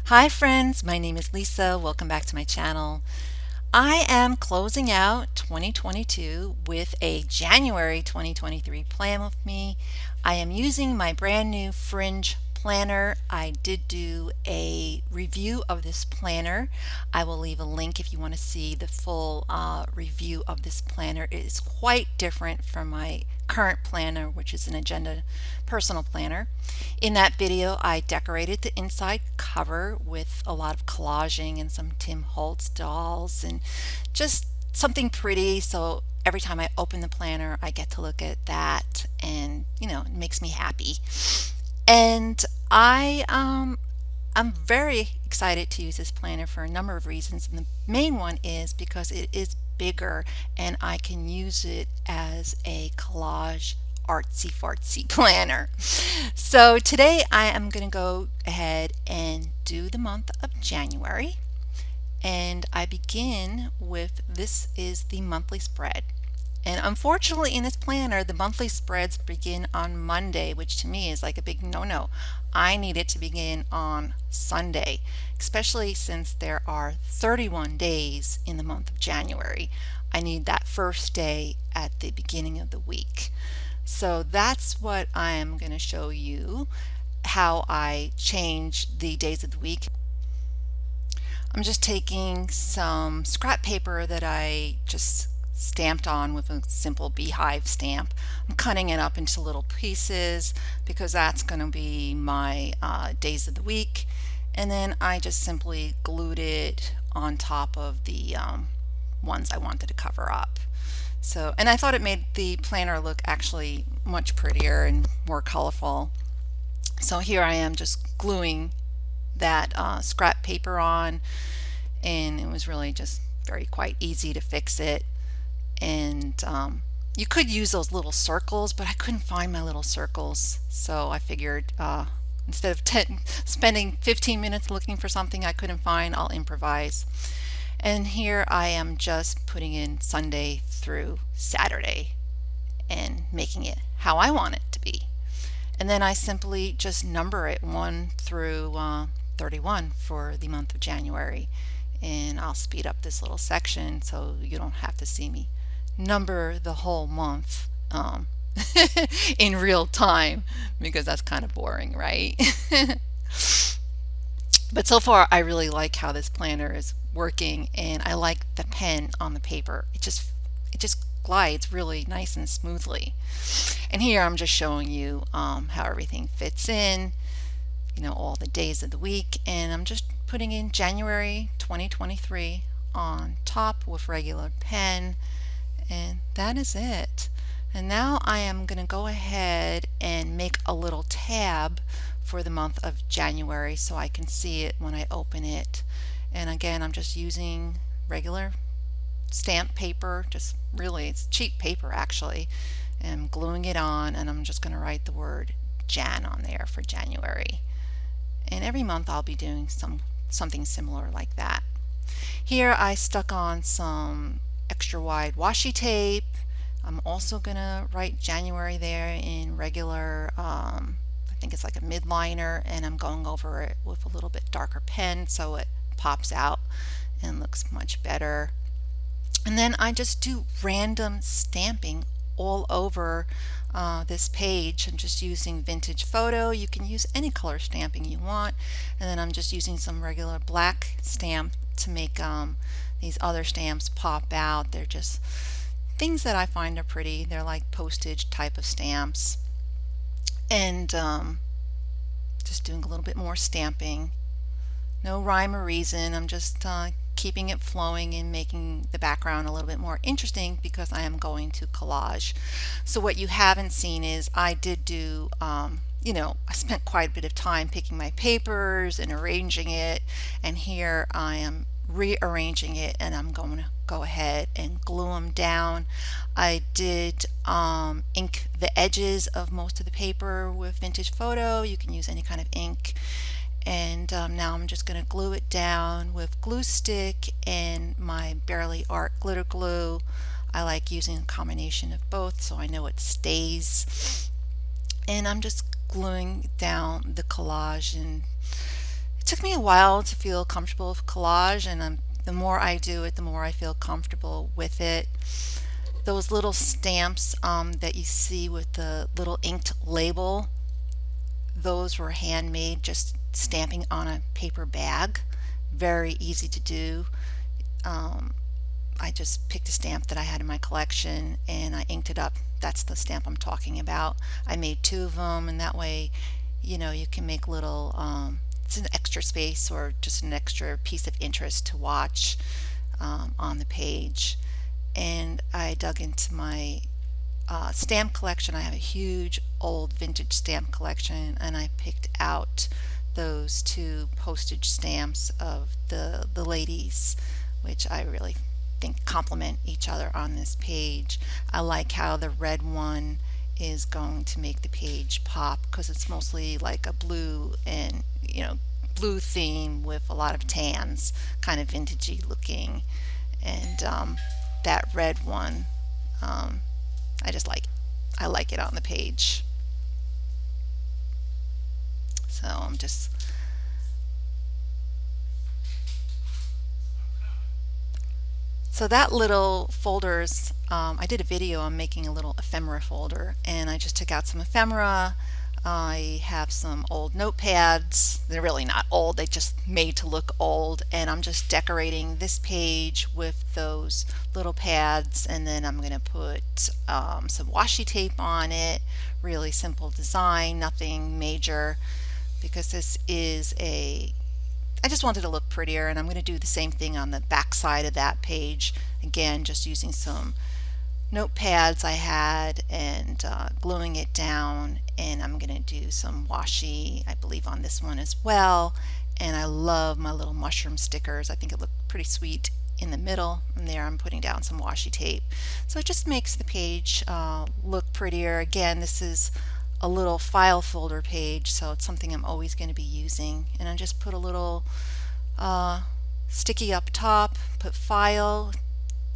Hi friends, my name is Lisa. Welcome back to my channel. I am closing out 2022 with a January 2023 plan with me. I am using my brand new Fringe planner. I did do a review of this planner. I will leave a link if you want to see the full review of this planner. It is quite different from my current planner, which is an agenda personal planner. In that video, I decorated the inside cover with a lot of collaging and some Tim Holtz dolls and just something pretty. So every time I open the planner, I get to look at that and, it makes me happy. And I'm very excited to use this planner for a number of reasons. And the main one is because it is bigger and I can use it as a collage artsy fartsy planner. So today I am going to go ahead and do the month of January. And I begin with this is the monthly spread. And unfortunately, in this planner, the monthly spreads begin on Monday, which to me is like a big no-no. I need it to begin on Sunday, especially since there are 31 days in the month of January. I need that first day at the beginning of the week. So that's what I am going to show you, how I change the days of the week. I'm just taking some scrap paper that I just stamped on with a simple beehive stamp. I'm cutting it up into little pieces because that's going to be my days of the week. And then I just simply glued it on top of the ones I wanted to cover up. So, and I thought it made the planner look actually much prettier and more colorful. So here I am just gluing that scrap paper on, and it was really just quite easy to fix it. And you could use those little circles, but I couldn't find my little circles, so I figured instead of spending 15 minutes looking for something I couldn't find, I'll improvise. And here I am just putting in Sunday through Saturday and making it how I want it to be. And then I simply just number it 1 through 31 for the month of January. And I'll speed up this little section so you don't have to see me number the whole month in real time, because that's kind of boring, right? But so far I really like how this planner is working, and I like the pen on the paper. It just glides really nice and smoothly. And here I'm just showing you how everything fits in, all the days of the week, and I'm just putting in January 2023 on top with regular pen, and that is it. And now I am going to go ahead and make a little tab for the month of January so I can see it when I open it. And again, I'm just using regular stamp paper, just really, it's cheap paper actually, and I'm gluing it on, and I'm just going to write the word Jan on there for January. And every month I'll be doing something similar like that. Here I stuck on some extra wide washi tape. I'm also going to write January there in regular, I think it's like a midliner, and I'm going over it with a little bit darker pen so it pops out and looks much better. And then I just do random stamping all over this page. I'm just using vintage photo. You can use any color stamping you want. And then I'm just using some regular black stamp to make these other stamps pop out. They're just things that I find are pretty. They're like postage type of stamps. And just doing a little bit more stamping. No rhyme or reason. I'm just keeping it flowing and making the background a little bit more interesting because I am going to collage. So what you haven't seen is I did do, I spent quite a bit of time picking my papers and arranging it, and here I am rearranging it, and I'm going to go ahead and glue them down. I did ink the edges of most of the paper with vintage photo. You can use any kind of ink. And now I'm just going to glue it down with glue stick and my Barely Art glitter glue. I like using a combination of both so I know it stays. And I'm just gluing down the collage, and It took me a while to feel comfortable with collage, and the more I do it, the more I feel comfortable with it. Those little stamps that you see with the little inked label, those were handmade, just stamping on a paper bag. Very easy to do. Um, I just picked a stamp that I had in my collection and I inked it up. That's the stamp I'm talking about. I made two of them, and that way, you can make little, it's an extra space or just an extra piece of interest to watch on the page. And I dug into my stamp collection. I have a huge old vintage stamp collection, and I picked out those two postage stamps of the ladies, which I really think complement each other on this page. I like how the red one is going to make the page pop because it's mostly like a blue and blue theme with a lot of tans, kind of vintagey looking. And that red one, I just like I like it on the page. So I'm just So that little folders, I did a video on making a little ephemera folder, and I just took out some ephemera. I have some old notepads. They're really not old, they just made to look old, and I'm just decorating this page with those little pads, and then I'm going to put some washi tape on it. Really simple design, nothing major, because this is I just wanted to look prettier, and I'm going to do the same thing on the back side of that page. Again, just using some notepads I had and gluing it down, and I'm going to do some washi, I believe, on this one as well. And I love my little mushroom stickers. I think it looked pretty sweet in the middle, and there I'm putting down some washi tape. So it just makes the page look prettier. Again, this is a little file folder page, so it's something I'm always going to be using. And I just put a little sticky up top, put file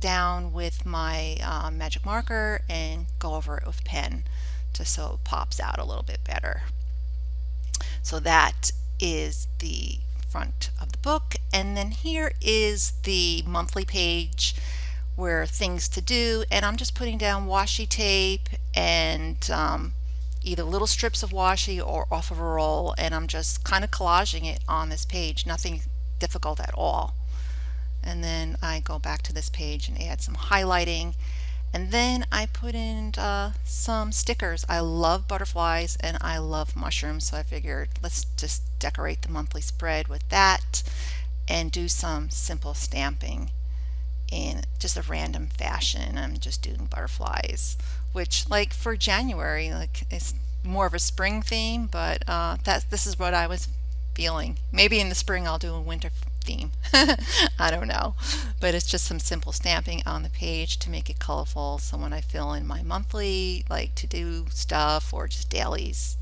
down with my magic marker, and go over it with pen just so it pops out a little bit better. So that is the front of the book, and then here is the monthly page where things to do, and I'm just putting down washi tape and either little strips of washi or off of a roll, and I'm just kind of collaging it on this page, nothing difficult at all. And then I go back to this page and add some highlighting, and then I put in some stickers. I love butterflies and I love mushrooms, so I figured let's just decorate the monthly spread with that and do some simple stamping in just a random fashion. I'm just doing butterflies, which, like, for January, like, it's more of a spring theme, but this is what I was feeling. Maybe in the spring I'll do a winter theme. I don't know, but it's just some simple stamping on the page to make it colorful, so when I fill in my monthly, like, to do stuff or just dailies,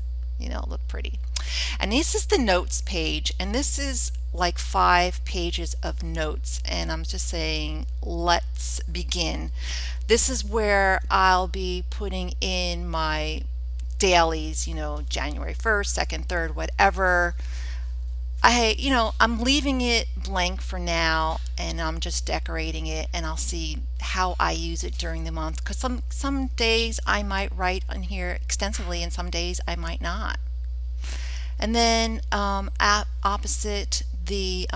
look pretty. And this is the notes page, and this is like 5 pages of notes, and I'm just saying let's begin. This is where I'll be putting in my dailies, January 1st, 2nd, 3rd, whatever. I'm leaving it blank for now, and I'm just decorating it, and I'll see how I use it during the month, because some days I might write on here extensively and some days I might not. And then opposite the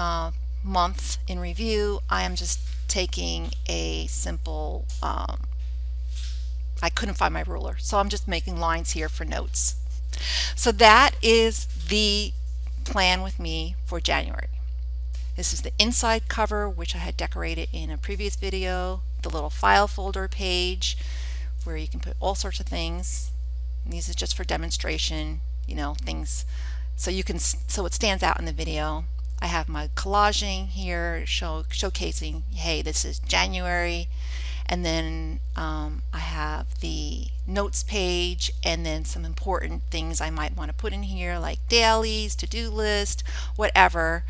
month in review, I am just taking a simple, I couldn't find my ruler, so I'm just making lines here for notes. So that is the plan with me for January. This is the inside cover, which I had decorated in a previous video, the little file folder page where you can put all sorts of things. And these are just for demonstration, things so it stands out in the video. I have my collaging here showcasing, hey, this is January. And then I have the notes page, and then some important things I might want to put in here, like dailies, to-do list, whatever.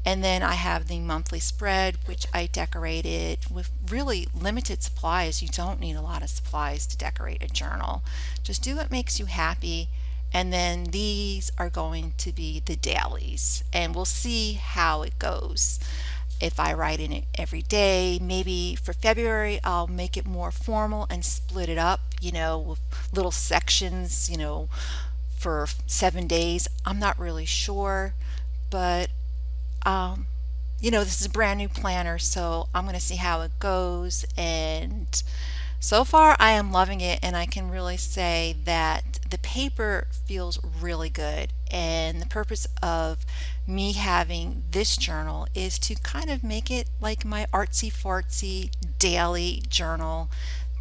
And then I have the monthly spread, which I decorated with really limited supplies. You don't need a lot of supplies to decorate a journal. Just do what makes you happy And then these are going to be the dailies, and we'll see how it goes. If I write in it every day, maybe for February I'll make it more formal and split it up, with little sections, for 7 days. I'm not really sure, but um, this is a brand new planner, so I'm going to see how it goes. And so far, I am loving it, and I can really say that the paper feels really good. And the purpose of me having this journal is to kind of make it like my artsy fartsy daily journal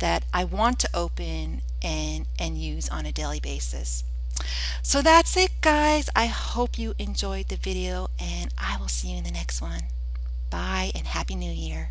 that I want to open and use on a daily basis. So that's it, guys. I hope you enjoyed the video, and I will see you in the next one. Bye, and Happy New Year.